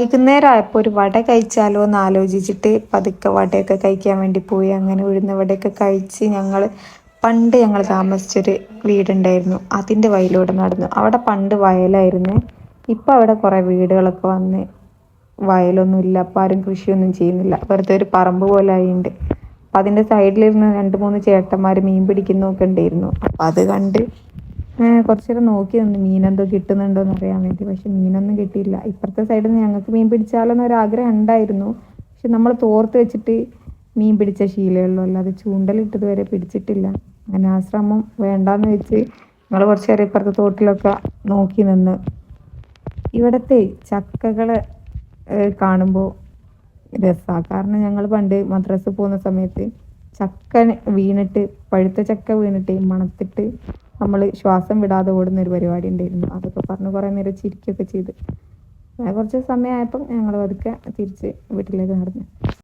വൈകുന്നേരം ആയപ്പോൾ ഒരു വട കഴിച്ചാലോ എന്ന് ആലോചിച്ചിട്ട് പതുക്കെ വടയൊക്കെ കഴിക്കാൻ വേണ്ടി പോയി. അങ്ങനെ ഉഴുന്ന വടയൊക്കെ കഴിച്ച് പണ്ട് ഞങ്ങൾ താമസിച്ചൊരു വീടുണ്ടായിരുന്നു, അതിൻ്റെ വയലിലൂടെ നടന്നു. അവിടെ പണ്ട് വയലായിരുന്നു. ഇപ്പം അവിടെ കുറേ വീടുകളൊക്കെ വന്ന് വയലൊന്നും ഇല്ല, അപ്പം ആരും കൃഷിയൊന്നും ചെയ്യുന്നില്ല, വെറുതെ ഒരു പറമ്പ് പോലെ ആയിട്ടുണ്ട്. അപ്പം അതിൻ്റെ സൈഡിലിരുന്ന് രണ്ട് മൂന്ന് ചേട്ടന്മാർ മീൻ പിടിക്കുന്നൊക്കെ ഉണ്ടായിരുന്നു. അപ്പം അത് കണ്ട് കുറച്ച് നേരം നോക്കി നിന്ന് മീനെന്തോ കിട്ടുന്നുണ്ടോ എന്ന് അറിയാൻ വേണ്ടി. പക്ഷെ മീനൊന്നും കിട്ടിയില്ല. ഇപ്പുറത്തെ സൈഡിൽ നിന്ന് ഞങ്ങൾക്ക് മീൻ പിടിച്ചാലോ എന്നൊരു ആഗ്രഹം ഉണ്ടായിരുന്നു. പക്ഷെ നമ്മൾ തോർത്ത് വെച്ചിട്ട് മീൻ പിടിച്ച ശീലമുള്ളൂ, അല്ലാതെ ചൂണ്ടലിട്ടത് വരെ പിടിച്ചിട്ടില്ല. അങ്ങനെ ആ ശ്രമം വേണ്ടാന്ന് വെച്ച് ഞങ്ങൾ കുറച്ച് നേരം ഇപ്പുറത്തെ തോട്ടിലൊക്കെ നോക്കി നിന്ന്. ഇവിടത്തെ ചക്കകൾ കാണുമ്പോൾ രസമാണ്. കാരണം ഞങ്ങൾ പണ്ട് മദ്രസ പോകുന്ന സമയത്ത് ചക്ക വീണിട്ട്, പഴുത്ത ചക്ക വീണിട്ട് മണത്തിട്ട് നമ്മൾ ശ്വാസം വിടാതെ ഓടുന്ന ഒരു പരിപാടി ഉണ്ടായിരുന്നു. അതൊക്കെ പറഞ്ഞ് കുറേ നേരം ചിരിക്കുകയൊക്കെ ചെയ്ത്. കുറച്ച് സമയമായപ്പം ഞങ്ങൾ പതുക്കെ തിരിച്ച് വീട്ടിലേക്ക് നടന്നു.